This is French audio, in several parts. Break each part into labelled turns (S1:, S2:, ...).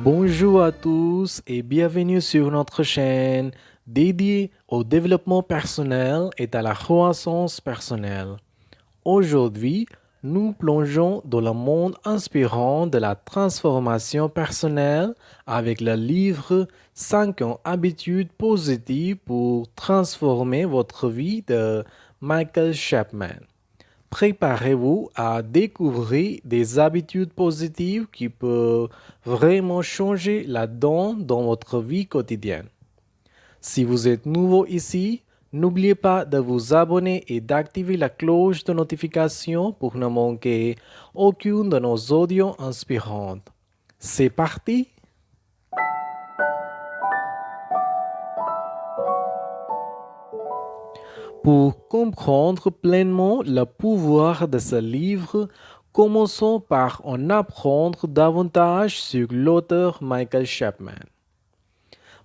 S1: Bonjour à tous et bienvenue sur notre chaîne dédiée au développement personnel et à la croissance personnelle. Aujourd'hui, nous plongeons dans le monde inspirant de la transformation personnelle avec le livre 5 habitudes positives pour transformer votre vie de Michael Chapman. Préparez-vous à découvrir des habitudes positives qui peuvent vraiment changer la donne dans votre vie quotidienne. Si vous êtes nouveau ici, n'oubliez pas de vous abonner et d'activer la cloche de notification pour ne manquer aucune de nos audios inspirantes. C'est parti! Pour comprendre pleinement le pouvoir de ce livre, commençons par en apprendre davantage sur l'auteur Michael Chapman.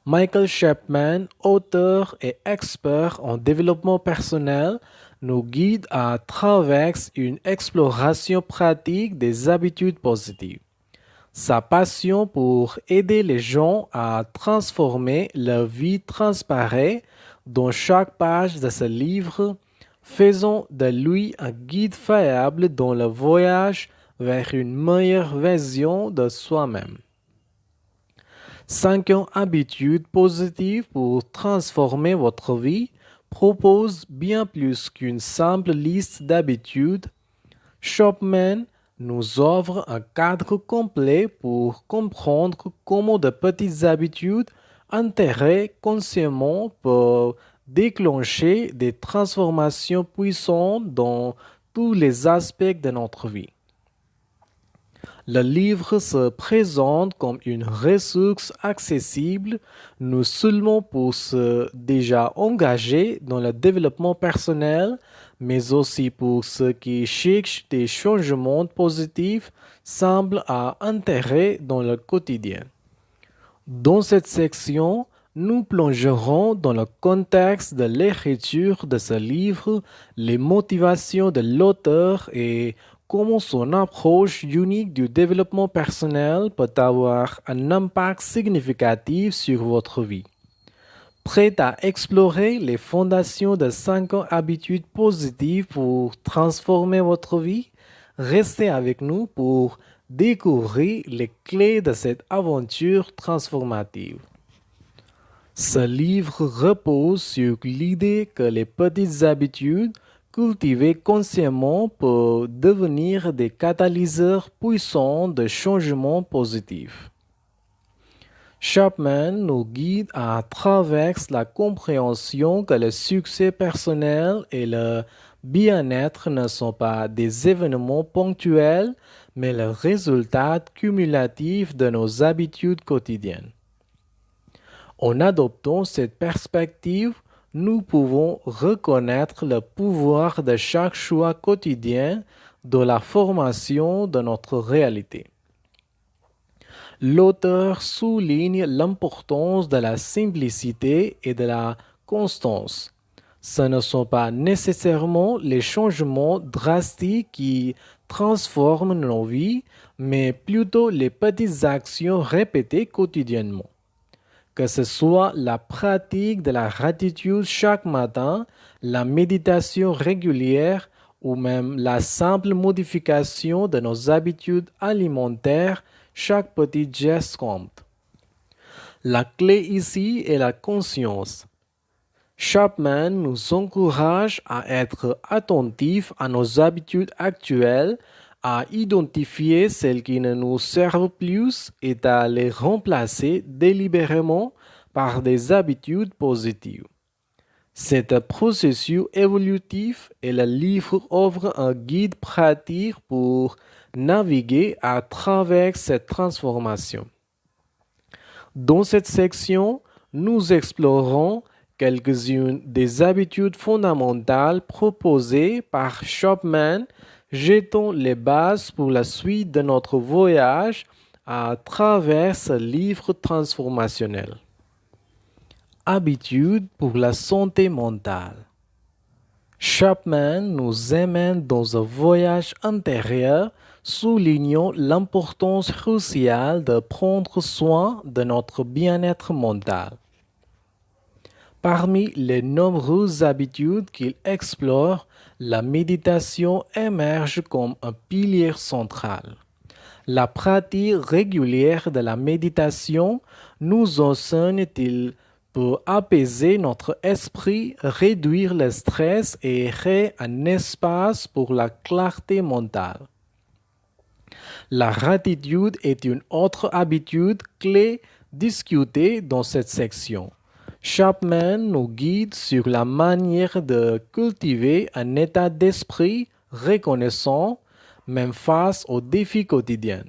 S1: Michael Chapman, auteur et expert en développement personnel, nous guide à travers une exploration pratique des habitudes positives. Sa passion pour aider les gens à transformer leur vie transparaît dans chaque page de ce livre, faisant de lui un guide fiable dans le voyage vers une meilleure version de soi-même. 5 habitudes positives pour transformer votre vie propose bien plus qu'une simple liste d'habitudes. Chapman nous offre un cadre complet pour comprendre comment de petites habitudes intégrées consciemment peuvent déclencher des transformations puissantes dans tous les aspects de notre vie. Le livre se présente comme une ressource accessible non seulement pour ceux déjà engagés dans le développement personnel, mais aussi pour ceux qui cherchent des changements positifs simples à intégrer dans le quotidien. Dans cette section, nous plongerons dans le contexte de l'écriture de ce livre, les motivations de l'auteur et comment son approche unique du développement personnel peut avoir un impact significatif sur votre vie. Prêt à explorer les fondations de 5 habitudes positives pour transformer votre vie? Restez avec nous pour découvrir les clés de cette aventure transformative. Ce livre repose sur l'idée que les petites habitudes cultivées consciemment peuvent devenir des catalyseurs puissants de changements positifs. Chapman nous guide à travers la compréhension que le succès personnel et le bien-être ne sont pas des événements ponctuels, mais le résultat cumulatif de nos habitudes quotidiennes. En adoptant cette perspective, nous pouvons reconnaître le pouvoir de chaque choix quotidien dans la formation de notre réalité. L'auteur souligne l'importance de la simplicité et de la constance. Ce ne sont pas nécessairement les changements drastiques qui transforment nos vies, mais plutôt les petites actions répétées quotidiennement. Que ce soit la pratique de la gratitude chaque matin, la méditation régulière ou même la simple modification de nos habitudes alimentaires, chaque petit geste compte. La clé ici est la conscience. Chapman nous encourage à être attentifs à nos habitudes actuelles, à identifier celles qui ne nous servent plus et à les remplacer délibérément par des habitudes positives. C'est un processus évolutif et le livre offre un guide pratique pour naviguer à travers cette transformation. Dans cette section, nous explorons quelques-unes des habitudes fondamentales proposées par Chapman, jetant les bases pour la suite de notre voyage à travers ce livre transformationnel. Habitudes pour la santé mentale. Chapman nous emmène dans un voyage intérieur soulignant l'importance cruciale de prendre soin de notre bien-être mental. Parmi les nombreuses habitudes qu'il explore, la méditation émerge comme un pilier central. La pratique régulière de la méditation nous enseigne-t-il peut apaiser notre esprit, réduire le stress et créer un espace pour la clarté mentale. La gratitude est une autre habitude clé discutée dans cette section. Chapman nous guide sur la manière de cultiver un état d'esprit reconnaissant, même face aux défis quotidiens.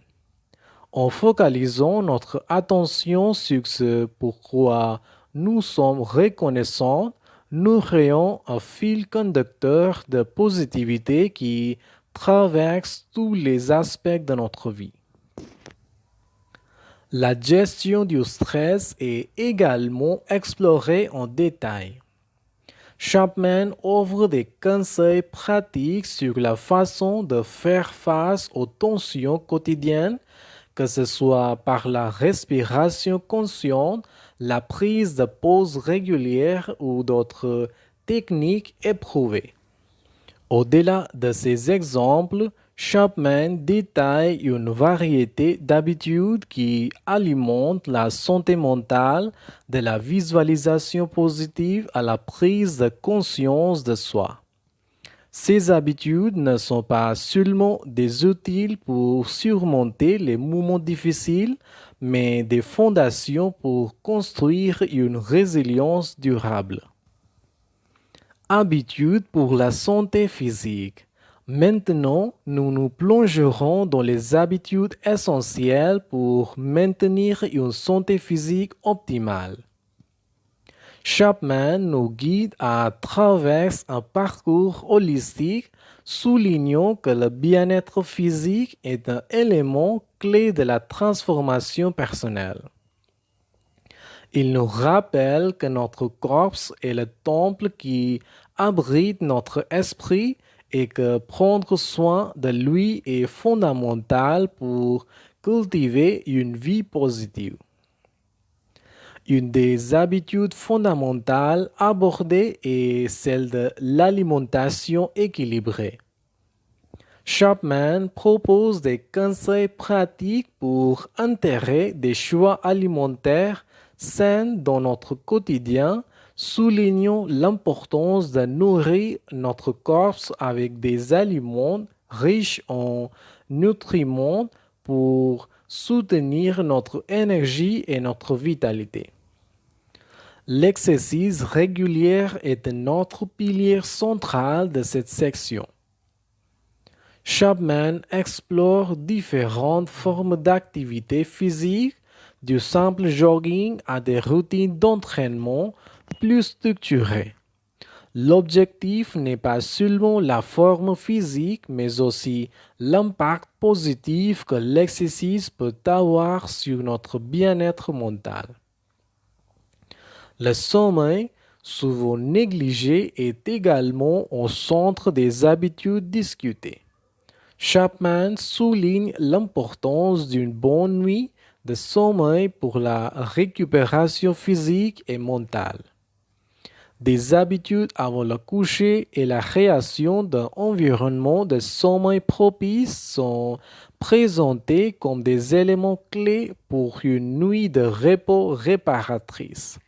S1: En focalisant notre attention sur ce pourquoi nous sommes reconnaissants, nous créons un fil conducteur de positivité qui traverse tous les aspects de notre vie. La gestion du stress est également explorée en détail. Chapman offre des conseils pratiques sur la façon de faire face aux tensions quotidiennes, que ce soit par la respiration consciente, la prise de pause régulière ou d'autres techniques éprouvées. Au-delà de ces exemples, Chapman détaille une variété d'habitudes qui alimentent la santé mentale, de la visualisation positive à la prise de conscience de soi. Ces habitudes ne sont pas seulement des outils pour surmonter les moments difficiles, mais des fondations pour construire une résilience durable. Habitudes pour la santé physique. Maintenant, nous nous plongerons dans les habitudes essentielles pour maintenir une santé physique optimale. Chapman nous guide à travers un parcours holistique, soulignant que le bien-être physique est un élément clé de la transformation personnelle. Il nous rappelle que notre corps est le temple qui abrite notre esprit et que prendre soin de lui est fondamental pour cultiver une vie positive. Une des habitudes fondamentales abordées est celle de l'alimentation équilibrée. Chapman propose des conseils pratiques pour intégrer des choix alimentaires sains dans notre quotidien, soulignant l'importance de nourrir notre corps avec des aliments riches en nutriments pour soutenir notre énergie et notre vitalité. L'exercice régulier est un autre pilier central de cette section. Chapman explore différentes formes d'activité physique, du simple jogging à des routines d'entraînement plus structurées. L'objectif n'est pas seulement la forme physique, mais aussi l'impact positif que l'exercice peut avoir sur notre bien-être mental. Le sommeil, souvent négligé, est également au centre des habitudes discutées. Chapman souligne l'importance d'une bonne nuit de sommeil pour la récupération physique et mentale. Des habitudes avant le coucher et la création d'un environnement de sommeil propice sont présentés comme des éléments clés pour une nuit de repos réparatrice.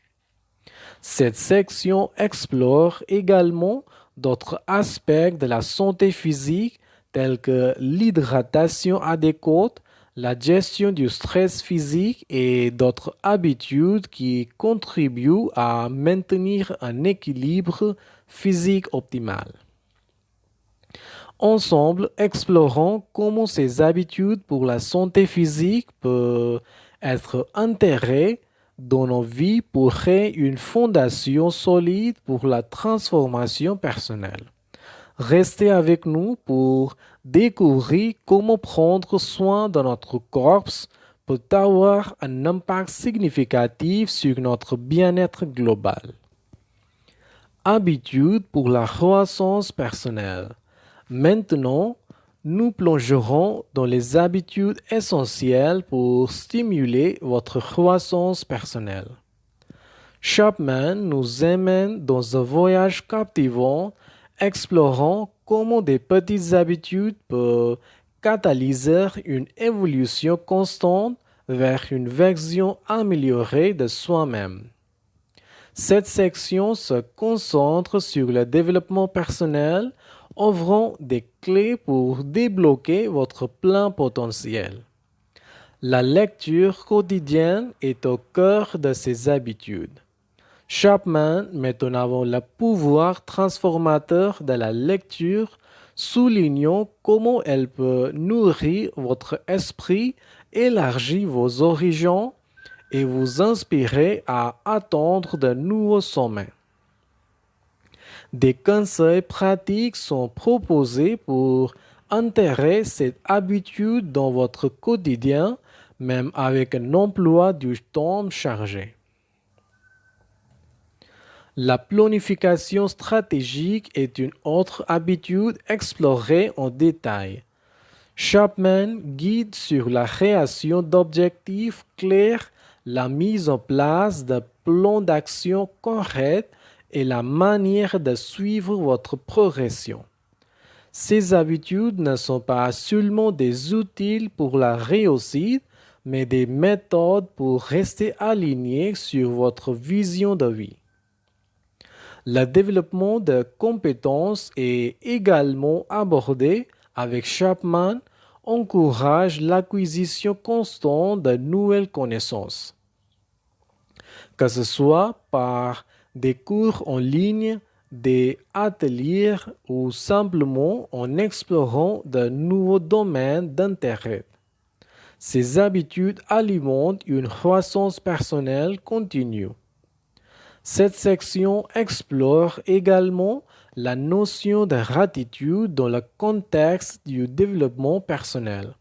S1: Cette section explore également d'autres aspects de la santé physique tels que l'hydratation adéquate, la gestion du stress physique et d'autres habitudes qui contribuent à maintenir un équilibre physique optimal. Ensemble, explorons comment ces habitudes pour la santé physique peuvent être intégrées dans nos vies pour créer une fondation solide pour la transformation personnelle. Restez avec nous pour découvrir comment prendre soin de notre corps peut avoir un impact significatif sur notre bien-être global. Habitudes pour la croissance personnelle. Maintenant, nous plongerons dans les habitudes essentielles pour stimuler votre croissance personnelle. Chapman nous emmène dans un voyage captivant, explorant comment des petites habitudes peuvent catalyser une évolution constante vers une version améliorée de soi-même. Cette section se concentre sur le développement personnel, offrant des clés pour débloquer votre plein potentiel. La lecture quotidienne est au cœur de ces habitudes. Chapman met en avant le pouvoir transformateur de la lecture, soulignant comment elle peut nourrir votre esprit, élargir vos horizons et vous inspirer à atteindre de nouveaux sommets. Des conseils pratiques sont proposés pour intégrer cette habitude dans votre quotidien, même avec un emploi du temps chargé. La planification stratégique est une autre habitude explorée en détail. Chapman guide sur la création d'objectifs clairs, la mise en place de plans d'action corrects et la manière de suivre votre progression. Ces habitudes ne sont pas seulement des outils pour la réussite, mais des méthodes pour rester aligné sur votre vision de vie. Le développement de compétences est également abordé avec Chapman, encourage l'acquisition constante de nouvelles connaissances. Que ce soit par des cours en ligne, des ateliers ou simplement en explorant de nouveaux domaines d'intérêt. Ces habitudes alimentent une croissance personnelle continue. Cette section explore également la notion de gratitude dans le contexte du développement personnel.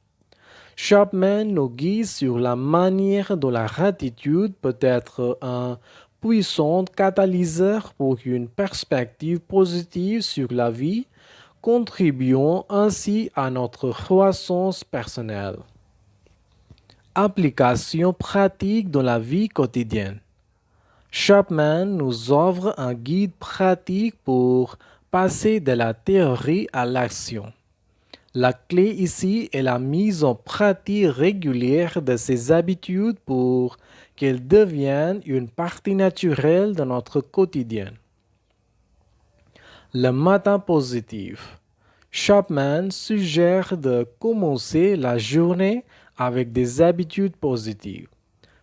S1: Chapman nous guide sur la manière dont la gratitude peut être un puissant catalyseur pour une perspective positive sur la vie, contribuant ainsi à notre croissance personnelle. Application pratique dans la vie quotidienne. Chapman nous offre un guide pratique pour passer de la théorie à l'action. La clé ici est la mise en pratique régulière de ces habitudes pour qu'elles deviennent une partie naturelle de notre quotidien. Le matin positif. Chapman suggère de commencer la journée avec des habitudes positives.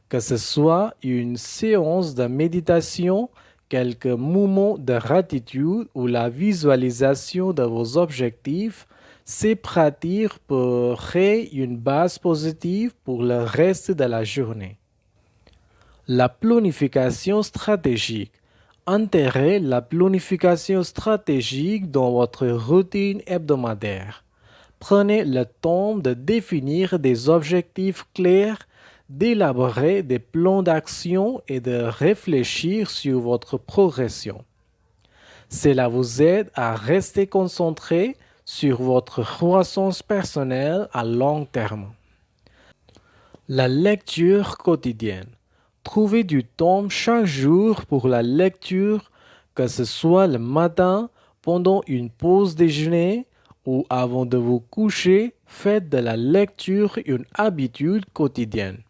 S1: Que ce soit une séance de méditation, quelques moments de gratitude ou la visualisation de vos objectifs, ces pratiques peuvent créer une base positive pour le reste de la journée. La planification stratégique. Intérêt la planification stratégique dans votre routine hebdomadaire. Prenez le temps de définir des objectifs clairs, d'élaborer des plans d'action et de réfléchir sur votre progression. Cela vous aide à rester concentré sur votre croissance personnelle à long terme. La lecture quotidienne. Trouvez du temps chaque jour pour la lecture, que ce soit le matin, pendant une pause déjeuner ou avant de vous coucher. Faites de la lecture une habitude quotidienne.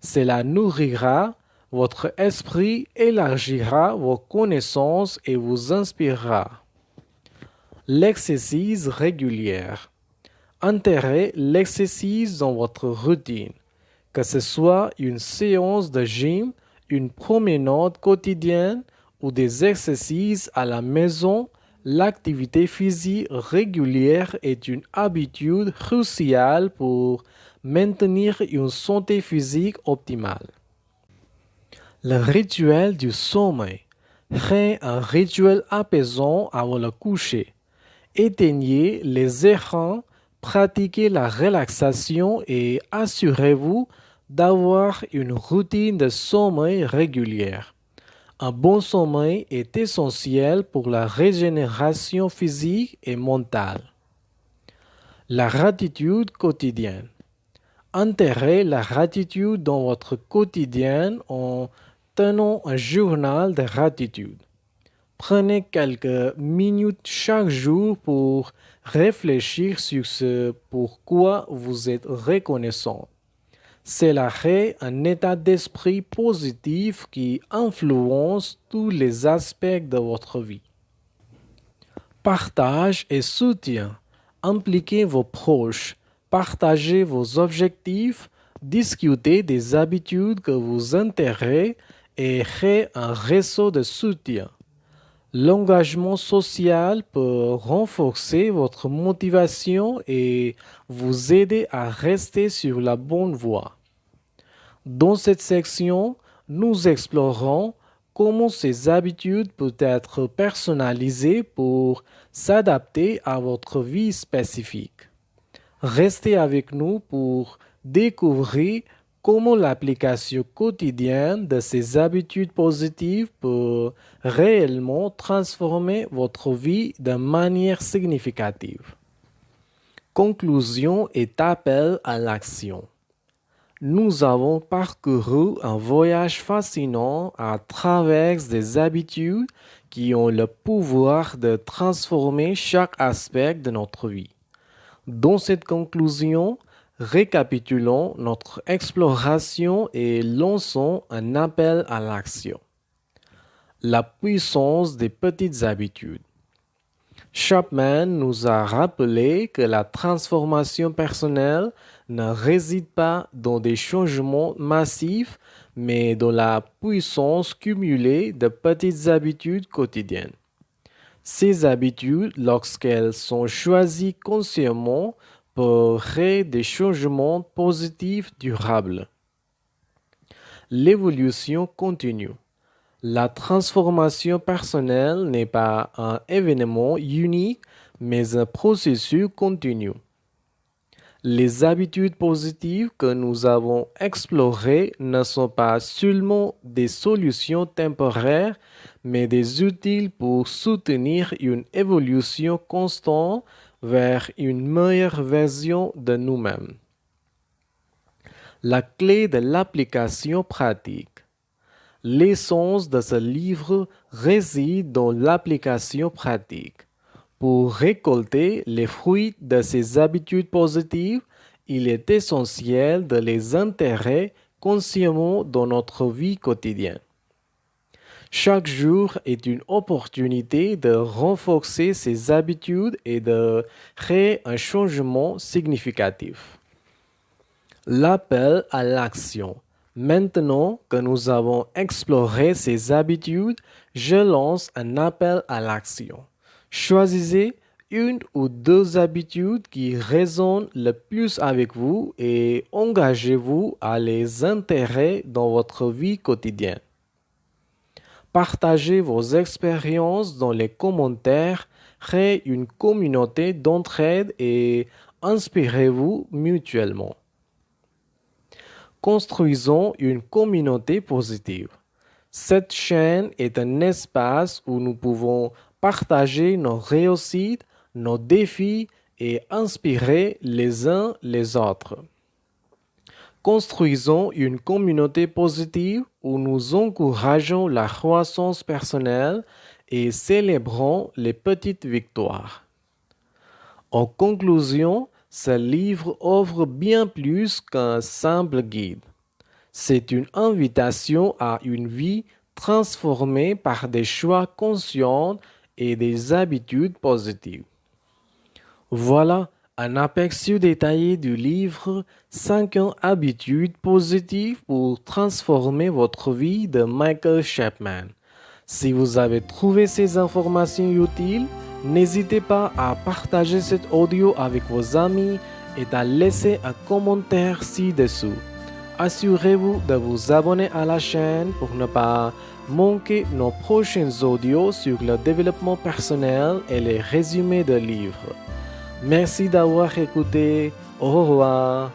S1: Cela nourrira votre esprit, élargira vos connaissances et vous inspirera. L'exercice régulière. Intérêt l'exercice dans votre routine. Que ce soit une séance de gym, une promenade quotidienne ou des exercices à la maison, l'activité physique régulière est une habitude cruciale pour maintenir une santé physique optimale. Le rituel du sommeil. Créez un rituel apaisant avant le coucher. Éteignez les écrans, pratiquez la relaxation et assurez-vous d'avoir une routine de sommeil régulière. Un bon sommeil est essentiel pour la régénération physique et mentale. La gratitude quotidienne. Intérez la gratitude dans votre quotidien en tenant un journal de gratitude. Prenez quelques minutes chaque jour pour réfléchir sur ce pourquoi vous êtes reconnaissant. Cela crée un état d'esprit positif qui influence tous les aspects de votre vie. Partage et soutien. Impliquez vos proches, partagez vos objectifs, discutez des habitudes que vous intéressent et créez un réseau de soutien. L'engagement social peut renforcer votre motivation et vous aider à rester sur la bonne voie. Dans cette section, nous explorons comment ces habitudes peuvent être personnalisées pour s'adapter à votre vie spécifique. Restez avec nous pour découvrir comment l'application quotidienne de ces habitudes positives peut réellement transformer votre vie de manière significative. Conclusion et appel à l'action. Nous avons parcouru un voyage fascinant à travers des habitudes qui ont le pouvoir de transformer chaque aspect de notre vie. Dans cette conclusion, récapitulons notre exploration et lançons un appel à l'action. La puissance des petites habitudes. Chapman nous a rappelé que la transformation personnelle ne réside pas dans des changements massifs, mais dans la puissance cumulée de petites habitudes quotidiennes. Ces habitudes, lorsqu'elles sont choisies consciemment, peuvent créer des changements positifs durables. L'évolution continue. La transformation personnelle n'est pas un événement unique, mais un processus continu. Les habitudes positives que nous avons explorées ne sont pas seulement des solutions temporaires, mais des outils pour soutenir une évolution constante vers une meilleure version de nous-mêmes. La clé de l'application pratique. L'essence de ce livre réside dans l'application pratique. Pour récolter les fruits de ces habitudes positives, il est essentiel de les intégrer consciemment dans notre vie quotidienne. Chaque jour est une opportunité de renforcer ces habitudes et de créer un changement significatif. L'appel à l'action. Maintenant que nous avons exploré ces habitudes, je lance un appel à l'action. Choisissez une ou deux habitudes qui résonnent le plus avec vous et engagez-vous à les intégrer dans votre vie quotidienne. Partagez vos expériences dans les commentaires, créez une communauté d'entraide et inspirez-vous mutuellement. Construisons une communauté positive. Cette chaîne est un espace où nous pouvons partager nos réussites, nos défis et inspirer les uns les autres. Construisons une communauté positive où nous encourageons la croissance personnelle et célébrons les petites victoires. En conclusion, ce livre offre bien plus qu'un simple guide. C'est une invitation à une vie transformée par des choix conscients et des habitudes positives. Voilà un aperçu détaillé du livre 5 habitudes positives pour transformer votre vie de Michael Chapman. Si vous avez trouvé ces informations utiles, n'hésitez pas à partager cet audio avec vos amis et à laisser un commentaire ci-dessous. Assurez-vous de vous abonner à la chaîne pour ne pas manquer nos prochains audios sur le développement personnel et les résumés de livres. Merci d'avoir écouté. Au revoir.